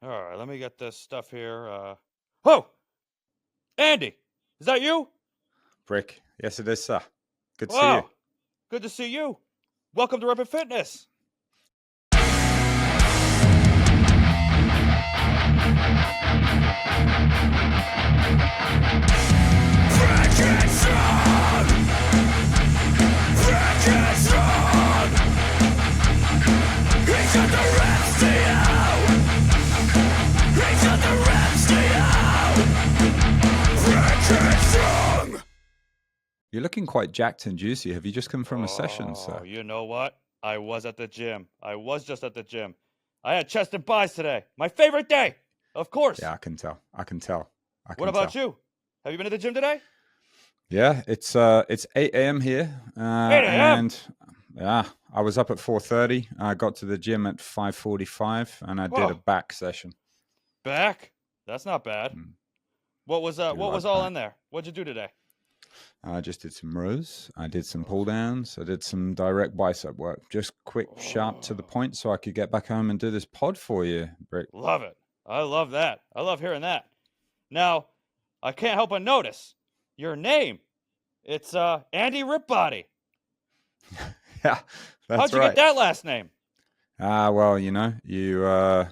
All right, let me get this stuff here. Oh, Andy, is that you? Brick. Yes, it is, sir. Good to see you. Wow, good to see you. Welcome to Reppin Fitness. Brick Headstrong! Brick Headstrong! He's got the reps to you! He's got the reps to you! Brick Headstrong! You're looking quite jacked and juicy. Have you just come from a session, sir? Oh, you know what? I was at the gym. I was just at the gym. I had chest and buys today. My favorite day, of course. Yeah, I can tell. What about you? Have you been to the gym today? Yeah, it's 8 a.m. here. 8 a.m.? And yeah, I was up at 4:30. I got to the gym at 5:45 and I did a back session. Back? That's not bad. What was all in there? What'd you do today? I just did some rows. I did some pull downs. I did some direct bicep work. Just quick, sharp, to the point, so I could get back home and do this pod for you, Brick. Love it. I love that. I love hearing that. Now, I can't help but notice your name. It's Andy Ripbody. Yeah, that's How'd you right. get that last name? Well, you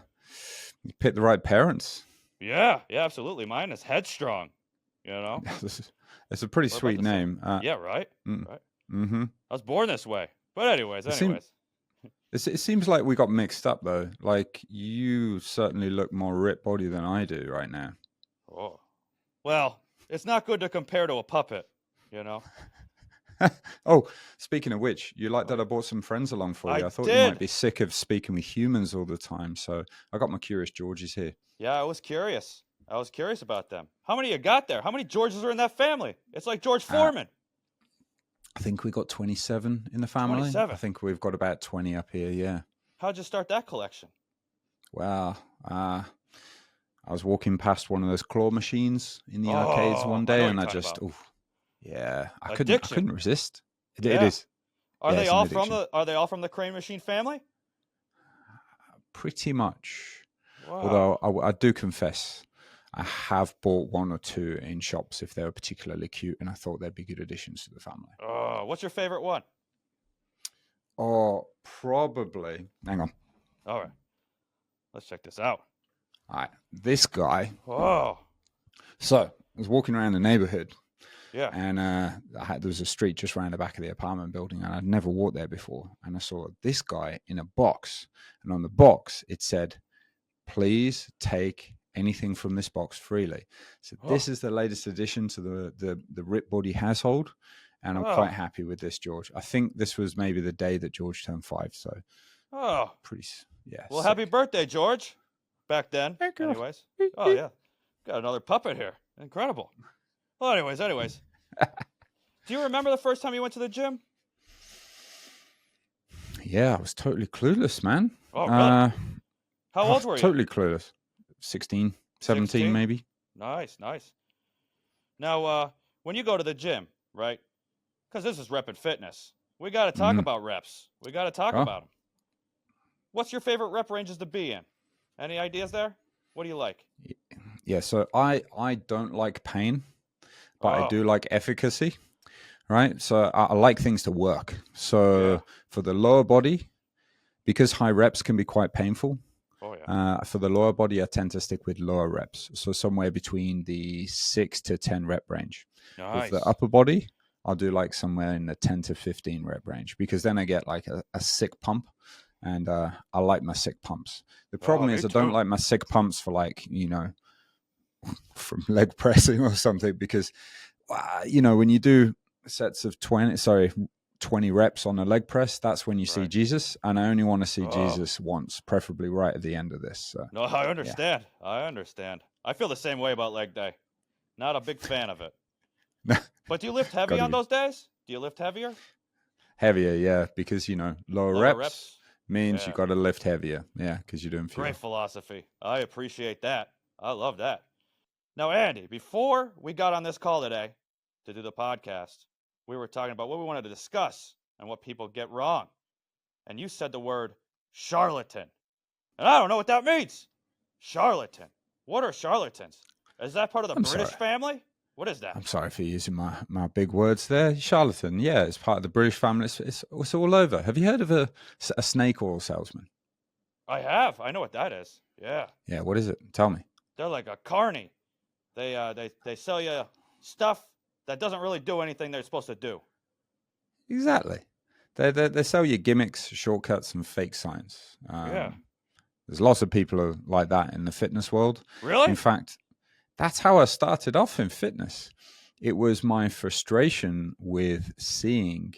picked the right parents. Yeah, absolutely. Mine is Headstrong. You know, It's a pretty sweet name. Yeah, right. Right. Mm-hmm. I was born this way. But anyways. It seems like we got mixed up though. Like you certainly look more ripped body than I do right now. Oh, well, it's not good to compare to a puppet. You know. Oh, speaking of which, you like that I brought some friends along for you. I thought you might be sick of speaking with humans all the time, so I got my Curious Georges here. Yeah, I was curious. About them. How many you got there? How many Georges are in that family? It's like George Foreman. I think we got 27 in the family. 27. I think we've got about 20 up here, yeah. How'd you start that collection? Well, I was walking past one of those claw machines in the arcades one day, and I just, I couldn't resist. It is. Are they all from the Crane Machine family? Pretty much. Wow. Although I do confess, I have bought one or two in shops if they were particularly cute, and I thought they'd be good additions to the family. What's your favorite one? Oh, probably. Hang on. All right. Let's check this out. All right. This guy. Oh. So I was walking around the neighborhood. Yeah. And there was a street just around the back of the apartment building, and I'd never walked there before. And I saw this guy in a box, and on the box it said, "Please take anything from this box freely." So this is the latest addition to the Rip Body household, and I'm quite happy with this, George. I think this was maybe the day that George turned 5, so pretty, yeah. Well, happy birthday, George. Back then, anyways. Oh yeah, got another puppet here. Incredible. Well, anyways. Do you remember the first time you went to the gym? Yeah, I was totally clueless, man. Oh, really? How old were you? Totally clueless. 16, 17 maybe. Nice. Now, when you go to the gym, right? Because this is Reppin Fitness. We got to talk about reps. We got to talk about them. What's your favorite rep ranges to be in? Any ideas there? What do you like? Yeah, so I don't like pain, but I do like efficacy, right? So I like things to work. So for the lower body, because high reps can be quite painful, for the lower body, I tend to stick with lower reps. So somewhere between the 6 to 10 rep range. Nice. With the upper body, I'll do like somewhere in the 10 to 15 rep range, because then I get like a sick pump, and I like my sick pumps. The problem is I don't like my sick pumps for from leg pressing or something, because when you do sets of 20 reps on a leg press, that's when you see Jesus, and I only want to see Jesus once, preferably right at the end of this. So. No, I understand. Yeah. I understand. I feel the same way about leg day. Not a big fan of it. But do you lift heavy on those days? Do you lift heavier? Heavier, yeah, because lower reps means you got to lift heavier, yeah, because you're doing fewer. Great philosophy. I appreciate that. I love that. Now, Andy, before we got on this call today to do the podcast, we were talking about what we wanted to discuss and what people get wrong. And you said the word charlatan. And I don't know what that means. Charlatan. What are charlatans? Is that part of the I'm British sorry. family? What is that? I'm sorry for using my big words there. Charlatan, yeah, it's part of the British family. It's all over. Have you heard of a snake oil salesman? I have. I know what that is. Yeah. Yeah, what is it? Tell me. They're like a carny. They sell you stuff that doesn't really do anything they're supposed to do. Exactly. They sell you gimmicks, shortcuts, and fake science. Yeah. There's lots of people like that in the fitness world. Really? In fact, that's how I started off in fitness. It was my frustration with seeing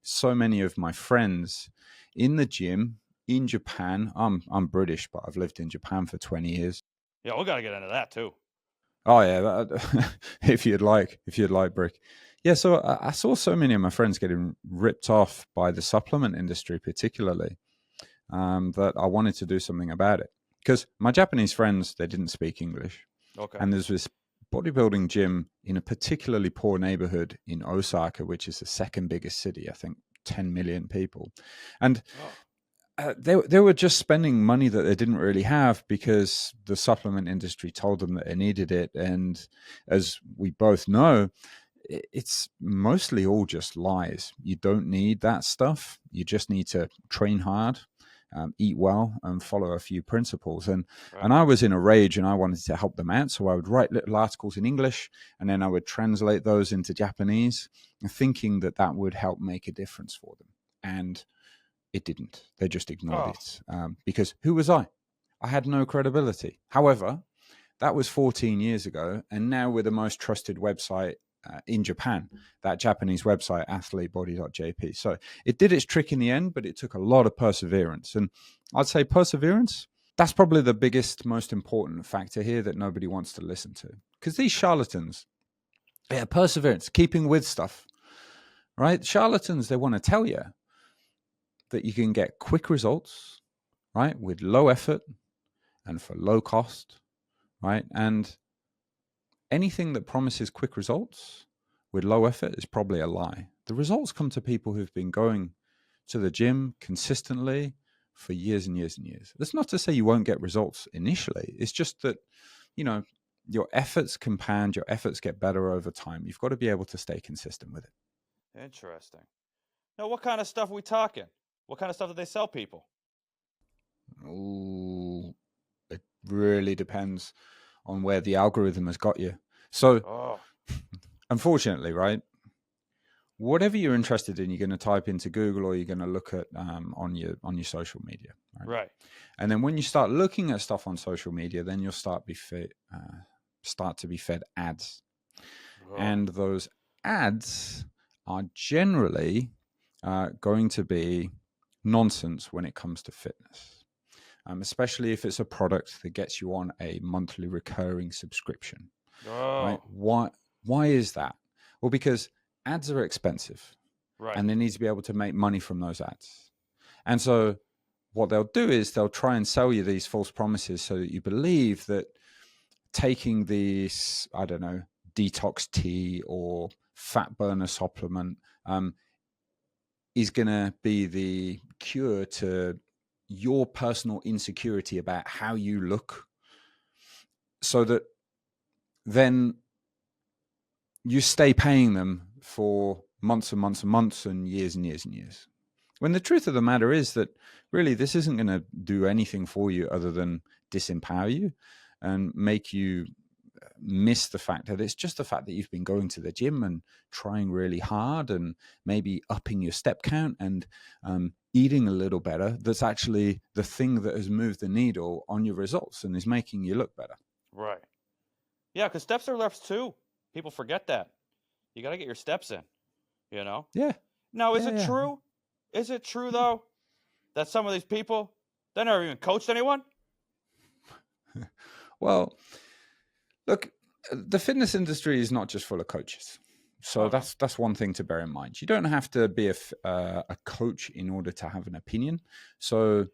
so many of my friends in the gym in Japan. I'm British, but I've lived in Japan for 20 years. Yeah, we got to get into that too. Oh yeah, if you'd like, Brick. Yeah, so I saw so many of my friends getting ripped off by the supplement industry, particularly, that I wanted to do something about it. Because my Japanese friends, they didn't speak English. Okay. And there's this bodybuilding gym in a particularly poor neighborhood in Osaka, which is the second biggest city, I think 10 million people. And they were just spending money that they didn't really have because the supplement industry told them that they needed it. And as we both know, it's mostly all just lies. You don't need that stuff. You just need to train hard, eat well, and follow a few principles. And I was in a rage and I wanted to help them out. So I would write little articles in English and then I would translate those into Japanese, thinking that that would help make a difference for them. And it didn't. They just ignored it because who was I? I had no credibility. However, that was 14 years ago. And now we're the most trusted website in Japan, that Japanese website, athletebody.jp. So it did its trick in the end, but it took a lot of perseverance. And I'd say perseverance, that's probably the biggest, most important factor here that nobody wants to listen to. Because these charlatans, perseverance, keeping with stuff, right? Charlatans, they want to tell you that you can get quick results, right, with low effort and for low cost, right? And anything that promises quick results with low effort is probably a lie. The results come to people who've been going to the gym consistently for years and years and years. That's not to say you won't get results initially. It's just that, your efforts compound, your efforts get better over time. You've got to be able to stay consistent with it. Interesting. Now, what kind of stuff are we talking? What kind of stuff do they sell people? Ooh, it really depends on where the algorithm has got you. So, unfortunately, right, whatever you're interested in, you're going to type into Google or you're going to look at on your social media. Right. And then when you start looking at stuff on social media, then you'll start to be fed ads. And those ads are generally going to be nonsense when it comes to fitness, especially if it's a product that gets you on a monthly recurring subscription. Right? Why is that? Well, because ads are expensive, right? And they need to be able to make money from those ads. And so what they'll do is they'll try and sell you these false promises so that you believe that taking this, I don't know, detox tea or fat burner supplement is going to be the cure to your personal insecurity about how you look, so that then you stay paying them for months and months and months and years and years and years. When the truth of the matter is that really this isn't going to do anything for you other than disempower you and make you miss the fact that it's just the fact that you've been going to the gym and trying really hard and maybe upping your step count and eating a little better. That's actually the thing that has moved the needle on your results and is making you look better. Right. Yeah, because steps are reps too. People forget that. You got to get your steps in, Yeah. Now, is it true? Is it true, though, that some of these people, they never even coached anyone? Well, look, the fitness industry is not just full of coaches. So that's one thing to bear in mind. You don't have to be a coach in order to have an opinion. So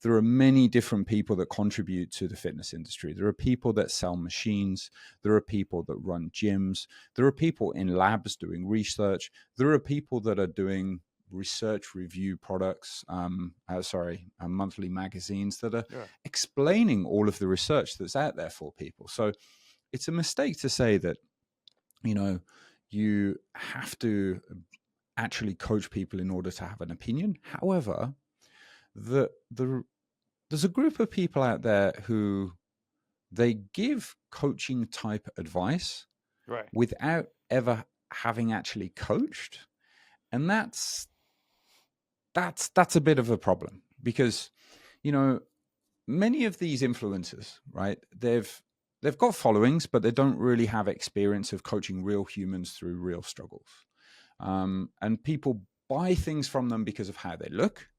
there are many different people that contribute to the fitness industry. There are people that sell machines. There are people that run gyms. There are people in labs doing research. There are people that are doing research review products, monthly magazines that are Yeah. explaining all of the research that's out there for people. So it's a mistake to say that, you have to actually coach people in order to have an opinion. However, there's a group of people out there who they give coaching type advice Right. without ever having actually coached, and that's a bit of a problem, because many of these influencers, right, they've got followings, but they don't really have experience of coaching real humans through real struggles, and people buy things from them because of how they look,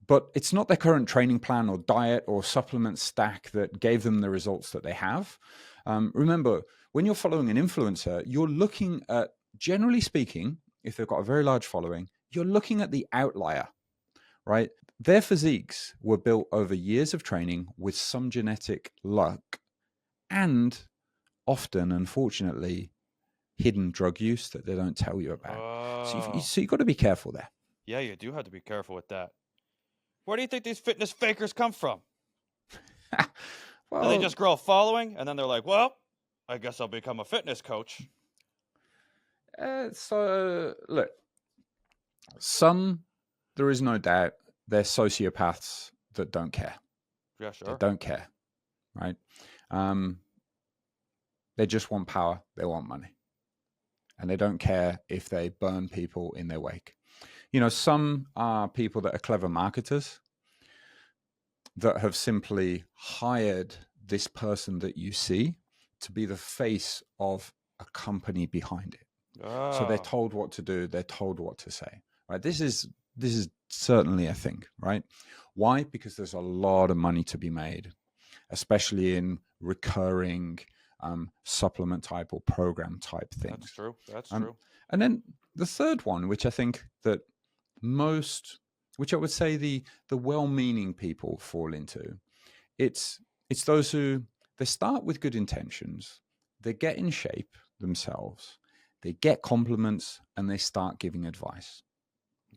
but it's not their current training plan or diet or supplement stack that gave them the results that they have. Remember, when you're following an influencer, you're looking at, generally speaking, if they've got a very large following, you're looking at the outlier, right? Their physiques were built over years of training with some genetic luck and often, unfortunately, hidden drug use that they don't tell you about. So you've got to be careful there. Yeah, you do have to be careful with that. Where do you think these fitness fakers come from? Well, Do they just grow a following and then they're like, well, I guess I'll become a fitness coach? so look, there is no doubt, they're sociopaths that don't care. Yeah, sure. They don't care, right? They just want power. They want money. And they don't care if they burn people in their wake. Some are people that are clever marketers that have simply hired this person that you see to be the face of a company behind it. So they're told what to do. They're told what to say, right? This is certainly a thing, right? Why? Because there's a lot of money to be made, especially in recurring supplement type or program type things. That's true. That's true. And then the third one, which I think that which I would say the well-meaning people fall into, it's those who, they start with good intentions, they get in shape themselves, they get compliments, and they start giving advice.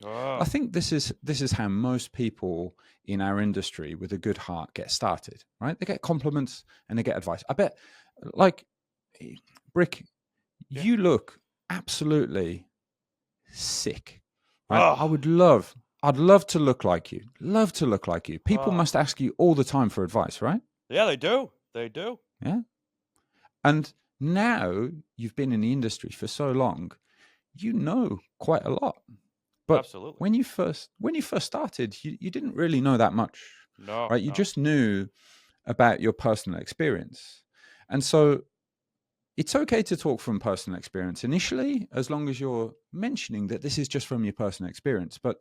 I think this is how most people in our industry with a good heart get started, right? They get compliments and they get advice. I bet, like, Brick, you look absolutely sick, right? I'd love to look like you. Love to look like you. People must ask you all the time for advice, right? Yeah, they do. They do. Yeah. And now you've been in the industry for so long, you know quite a lot. But absolutely, when you first started, you didn't really know that much. No. Right? You just knew about your personal experience. And so it's okay to talk from personal experience initially, as long as you're mentioning that this is just from your personal experience. But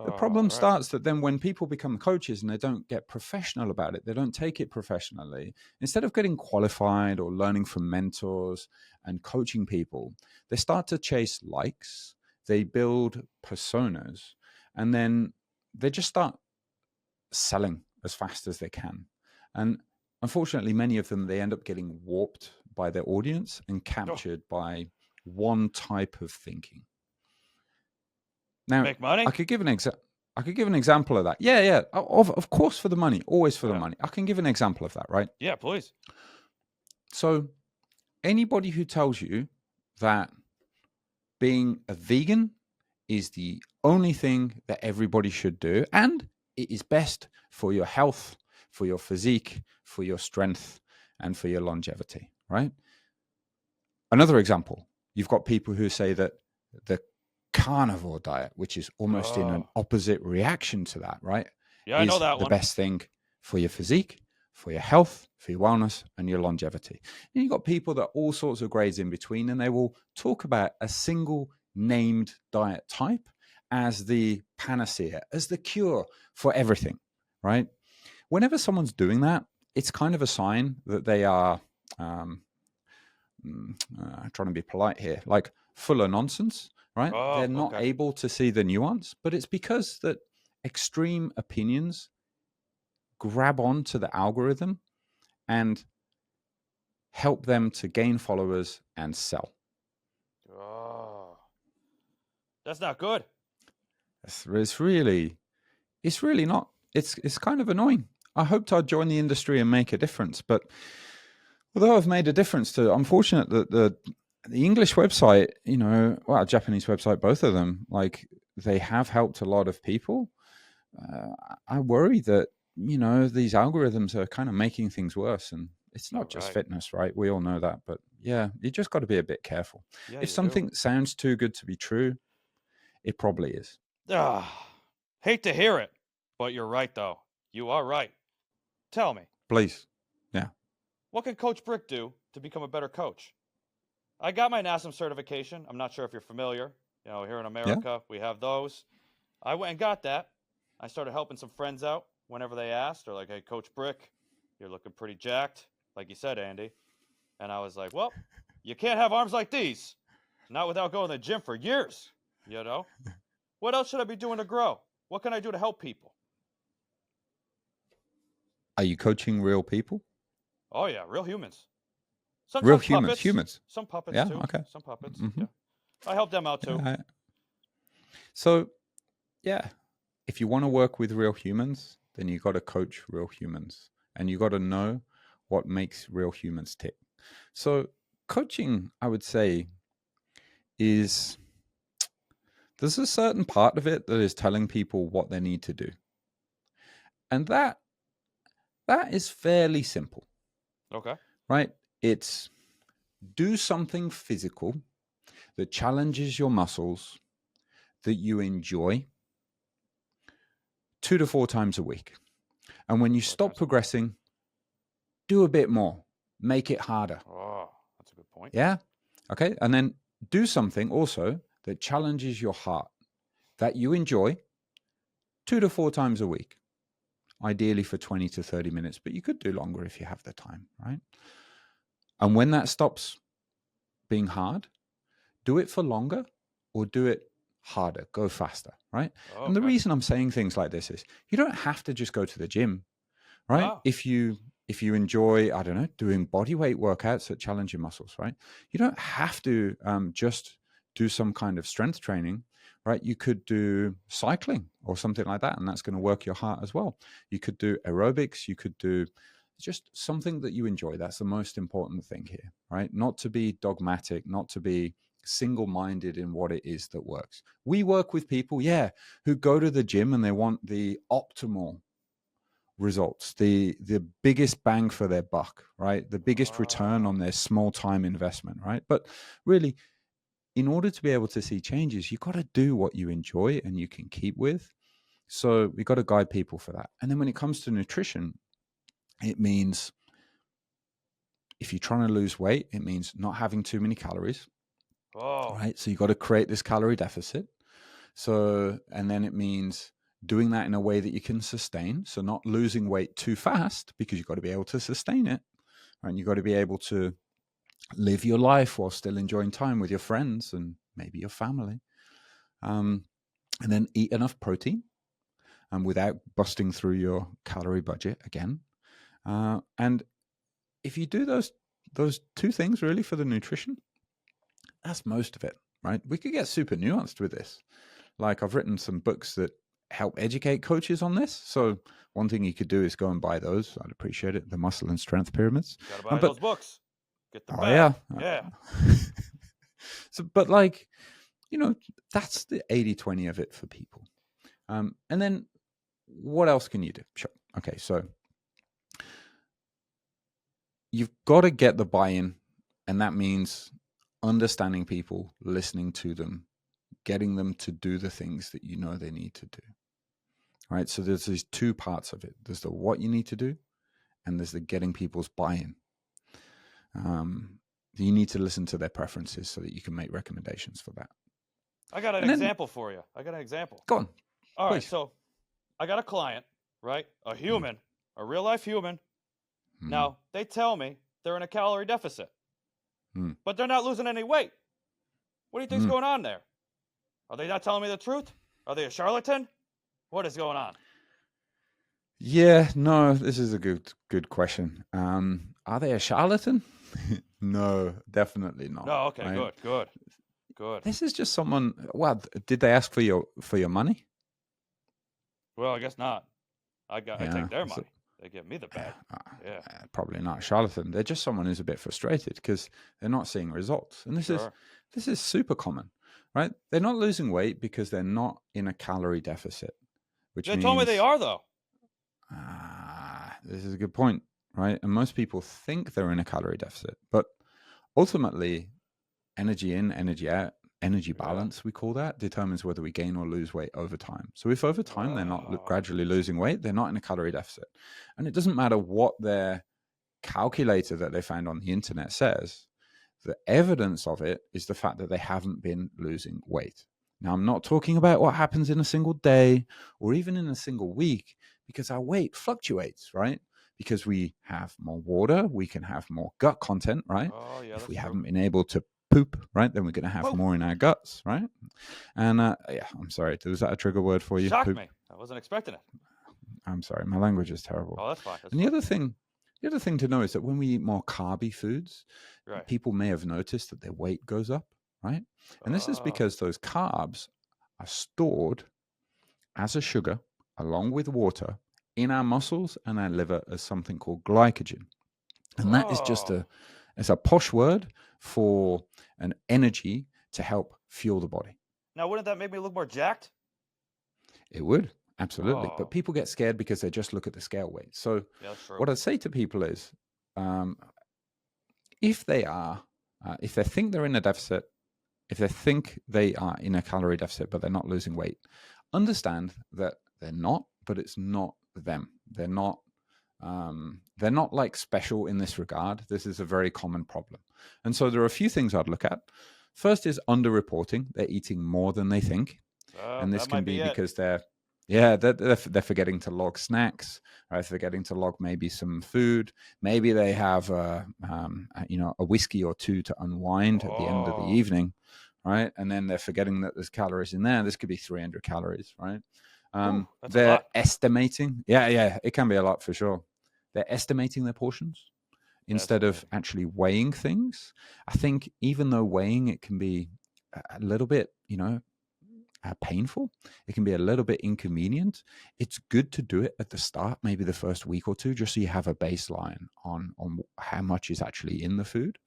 the problem starts that then when people become coaches and they don't get professional about it, they don't take it professionally, instead of getting qualified or learning from mentors and coaching people, they start to chase likes, they build personas, and then they just start selling as fast as they can. And unfortunately, many of them, they end up getting warped by their audience and captured by one type of thinking. Now, make money? I could give an example of that. Yeah. Of course, for the money, always for the money. I can give an example of that, right? Yeah, please. So anybody who tells you that being a vegan is the only thing that everybody should do, and it is best for your health, for your physique, for your strength, and for your longevity, right? Another example, you've got people who say that the carnivore diet, which is almost in an opposite reaction to that, right? Yeah, I know that the one. best thing for your physique, for your health, for your wellness, and your longevity. And you've got people that are all sorts of grades in between, and they will talk about a single named diet type as the panacea, as the cure for everything, right? Whenever someone's doing that, it's kind of a sign that they are, trying to be polite here, like full of nonsense, right? They're not able to see the nuance, but it's because that extreme opinions grab onto the algorithm and help them to gain followers and sell. That's not good. It's really not. It's kind of annoying. I hoped I'd join the industry and make a difference, but although I've made a difference to, I'm fortunate that the English website, Japanese website, both of them, like they have helped a lot of people. I worry that, these algorithms are kind of making things worse, and it's not just fitness, right? We all know that, but yeah, you just got to be a bit careful. Yeah, If something sounds too good to be true, it probably is. Hate to hear it, but you're right, though. You are right. Tell me. Please. Yeah. What can Coach Brick do to become a better coach? I got my NASM certification. I'm not sure if you're familiar. Here in America, we have those. I went and got that. I started helping some friends out whenever they asked. They're like, hey, Coach Brick, you're looking pretty jacked, like you said, Andy. And I was like, well, you can't have arms like these. Not without going to the gym for years, What else should I be doing to grow? What can I do to help people? Are you coaching real people? Oh, yeah, real humans. Sometimes real puppets. humans. Some puppets, yeah? too. Okay. Some puppets, yeah. I help them out, too. Yeah. So, yeah, if you want to work with real humans, then you got to coach real humans, and you got to know what makes real humans tick. So coaching, I would say, there's a certain part of it that is telling people what they need to do. And that is fairly simple. Okay. Right? It's do something physical that challenges your muscles that you enjoy 2 to 4 times a week. And when you stop progressing, do a bit more. Make it harder. Oh, that's a good point. Yeah? Okay. And then do something also that challenges your heart that you enjoy 2 to 4 times a week. Ideally for 20 to 30 minutes, but you could do longer if you have the time, right? And when that stops being hard, do it for longer or do it harder, go faster, right? Okay. And the reason I'm saying things like this is you don't have to just go to the gym, right? Wow. If you enjoy, I don't know, doing body weight workouts that challenge your muscles, right? You don't have to just do some kind of strength training, right? You could do cycling or something like that, and that's going to work your heart as well. You could do aerobics. You could do just something that you enjoy. That's the most important thing here, right? Not to be dogmatic, not to be single-minded in what it is that works. We work with people, who go to the gym and they want the optimal results, the biggest bang for their buck, right? The biggest return on their small time investment, right? But really, in order to be able to see changes, you've got to do what you enjoy and you can keep with. So we've got to guide people for that. And then when it comes to nutrition, it means if you're trying to lose weight, it means not having too many calories. Oh. Right. So you've got to create this calorie deficit. So, and then it means doing that in a way that you can sustain. So not losing weight too fast, because you've got to be able to sustain it. Right. And you've got to be able to live your life while still enjoying time with your friends and maybe your family. And then eat enough protein without busting through your calorie budget again. And if you do those 2 things really for the nutrition, that's most of it, right? We could get super nuanced with this. Like I've written some books that help educate coaches on this. So one thing you could do is go and buy those. I'd appreciate it. The Muscle and Strength Pyramids. Gotta buy those books. Get the bag. Yeah. So, but like, that's the 80-20 of it for people. And then what else can you do? Sure. Okay. So you've got to get the buy-in, and that means understanding people, listening to them, getting them to do the things that they need to do. Right? So there's these 2 parts of it. There's the what you need to do, and there's the getting people's buy-in. You need to listen to their preferences so that you can make recommendations for that. I got an example for you. Go on. All please. Right. So I got a client, right? A human, a real life human. Now, they tell me they're in a calorie deficit, but they're not losing any weight. What do you think's going on there? Are they not telling me the truth? Are they a charlatan? What is going on? Yeah, no, this is a good question. Are they a charlatan? No, definitely not. No, okay, right? good. Good. This is just someone. Well, did they ask for your money? Well, I guess not. I take their so- money. They give me the bag. Yeah. Probably not a charlatan. They're just someone who's a bit frustrated because they're not seeing results, and this is super common, right? They're not losing weight because they're not in a calorie deficit, which They told me they are though. This is a good point, right? And most people think they're in a calorie deficit, but ultimately, energy in, energy out, energy balance, we call that, determines whether we gain or lose weight over time. So if over time they're not gradually losing weight, they're not in a calorie deficit. And it doesn't matter what their calculator that they found on the internet says, the evidence of it is the fact that they haven't been losing weight. Now, I'm not talking about what happens in a single day or even in a single week, because our weight fluctuates, right? Because we have more water, we can have more gut content, right? Oh, yeah, if we true. haven't been able to poop, right, then we're going to have more in our guts, right? And I'm sorry, was that a trigger word for you? Shocked me. I wasn't expecting it. I'm sorry, my language is terrible. Oh, that's fine. The other thing to know is that when we eat more carby foods, people may have noticed that their weight goes up, right? And this is because those carbs are stored as a sugar along with water in our muscles and our liver as something called glycogen. And that is just it's a posh word for an energy to help fuel the body. Now, wouldn't that make me look more jacked? It would, absolutely. But people get scared because they just look at the scale weight. So what I'd say to people is, if they think they're in a deficit, if they think they are in a calorie deficit, but they're not losing weight, understand that they're not, but it's not them. They're not like special in this regard. This is a very common problem. And so there are a few things I'd look at. First is underreporting. They're eating more than they think. And this can be because they're forgetting to log snacks, right? Forgetting to log maybe some food. Maybe they have a whiskey or two to unwind at the end of the evening, right? And then they're forgetting that there's calories in there. This could be 300 calories, right? They're estimating. Yeah, it can be a lot for sure. They're estimating their portions instead of actually weighing things. I think even though weighing, it can be a little bit, painful. It can be a little bit inconvenient. It's good to do it at the start, maybe the first week or two, just so you have a baseline on how much is actually in the food.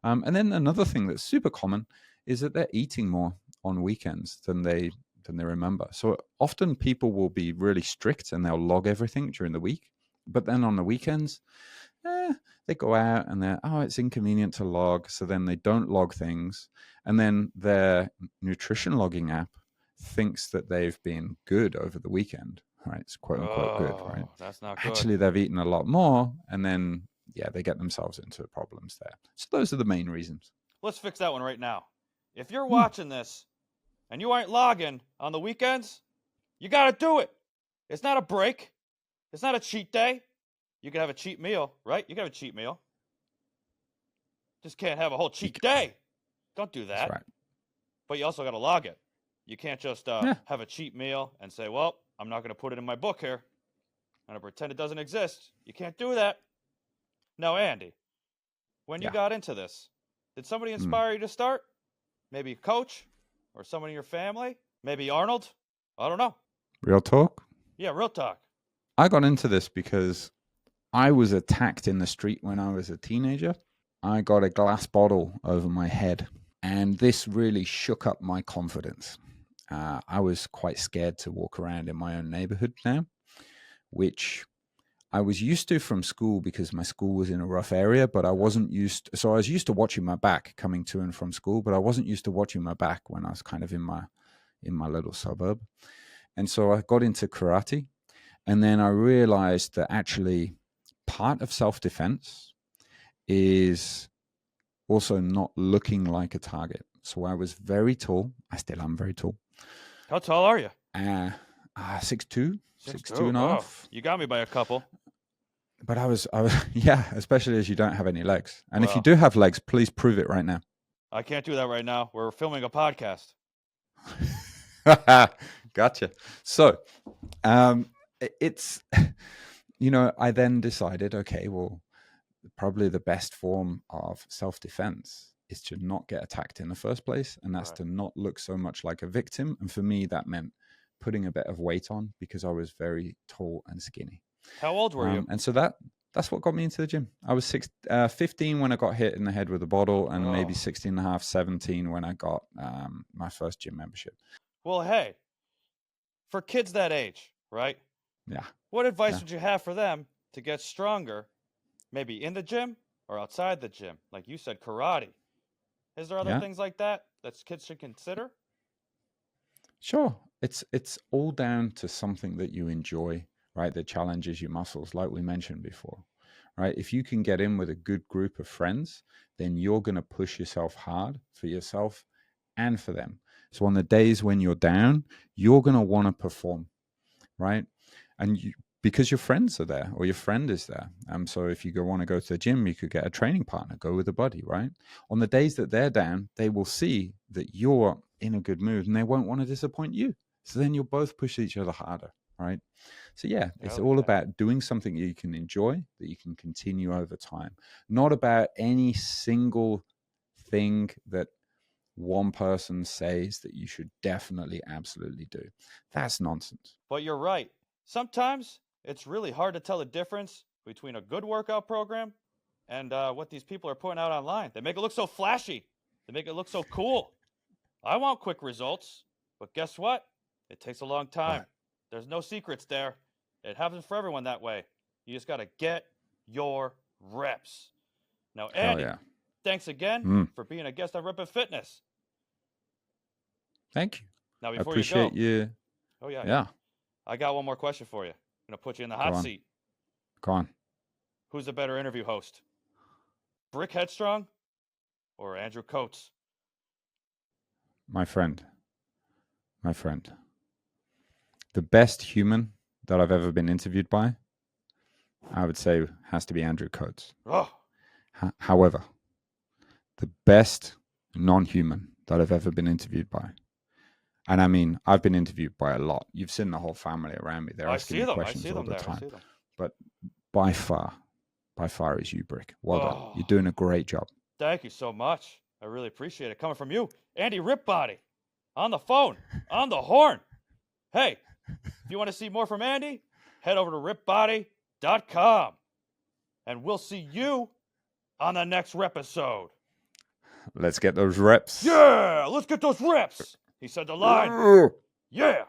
And then another thing that's super common is that they're eating more on weekends than they remember. So often people will be really strict and they'll log everything during the week, but then on the weekends, they go out and it's inconvenient to log. So then they don't log things. And then their nutrition logging app thinks that they've been good over the weekend, right? It's quote unquote good, right? That's not good. Actually, they've eaten a lot more, and then they get themselves into problems there. So those are the main reasons. Let's fix that one right now. If you're watching this and you aren't logging on the weekends, you got to do it. It's not a break. It's not a cheat day. You can have a cheat meal, right? You can have a cheat meal. Just can't have a whole cheat day. Don't do that. That's right. But you also got to log it. You can't just have a cheat meal and say, well, I'm not going to put it in my book here. I'm going to pretend it doesn't exist. You can't do that. Now, Andy, when you got into this, did somebody inspire you to start? Maybe a coach or someone in your family? Maybe Arnold? I don't know. Real talk? Yeah, real talk. I got into this because I was attacked in the street when I was a teenager. I got a glass bottle over my head, and this really shook up my confidence. I was quite scared to walk around in my own neighborhood now, which I was used to from school because my school was in a rough area, but I wasn't used. So I was used to watching my back coming to and from school, but I wasn't used to watching my back when I was kind of in my little suburb. And so I got into karate, and then I realized that actually part of self-defense is also not looking like a target. So I was very tall. I still am very tall. How tall are you? 6'2", 6'2 and a half. You got me by a couple. But I was, especially as you don't have any legs. And if you do have legs, please prove it right now. I can't do that right now. We're filming a podcast. Gotcha. So, it's, I then decided, okay, well, probably the best form of self-defense is to not get attacked in the first place, and that's Right. to not look so much like a victim. And for me, that meant putting a bit of weight on because I was very tall and skinny. How old were you? And so that's what got me into the gym. I was 15 when I got hit in the head with a bottle, and maybe 16 and a half, 17 when I got my first gym membership. Well, hey, for kids that age, right? Yeah. What advice Yeah. would you have for them to get stronger, maybe in the gym or outside the gym? Like you said, karate. Is there other Yeah. things like that kids should consider? Sure. It's all down to something that you enjoy, right? That challenges your muscles, like we mentioned before, right? If you can get in with a good group of friends, then you're going to push yourself hard for yourself and for them. So on the days when you're down, you're going to want to perform, right? And because your friends are there or your friend is there. So if you want to go to the gym, you could get a training partner, go with a buddy, right? On the days that they're down, they will see that you're in a good mood and they won't want to disappoint you. So then you'll both push each other harder, right? So yeah, it's all about doing something you can enjoy, that you can continue over time, not about any single thing that one person says that you should definitely, absolutely do. That's nonsense. But you're right. Sometimes it's really hard to tell the difference between a good workout program and what these people are putting out online. They make it look so flashy. They make it look so cool. I want quick results, but guess what? It takes a long time. Right. There's no secrets there. It happens for everyone that way. You just got to get your reps. Now, Andy, thanks again for being a guest on Reppin Fitness. Thank you. Now, before appreciate you you. Oh, yeah. Yeah. I got one more question for you. I'm going to put you in the hot seat. Go on. Who's the better interview host? Brick Headstrong or Andrew Coates? My friend. The best human that I've ever been interviewed by, I would say, has to be Andrew Coates. Oh. However, the best non-human that I've ever been interviewed by, and I mean, I've been interviewed by a lot. You've seen the whole family around me. They're asking me questions all the time. But by far is you, Brick. Well done. You're doing a great job. Thank you so much. I really appreciate it. Coming from you, Andy Ripbody, on the phone, on the horn. Hey, if you want to see more from Andy, head over to ripbody.com. And we'll see you on the next repisode. Let's get those reps. Yeah, let's get those reps. He said the line. Yeah.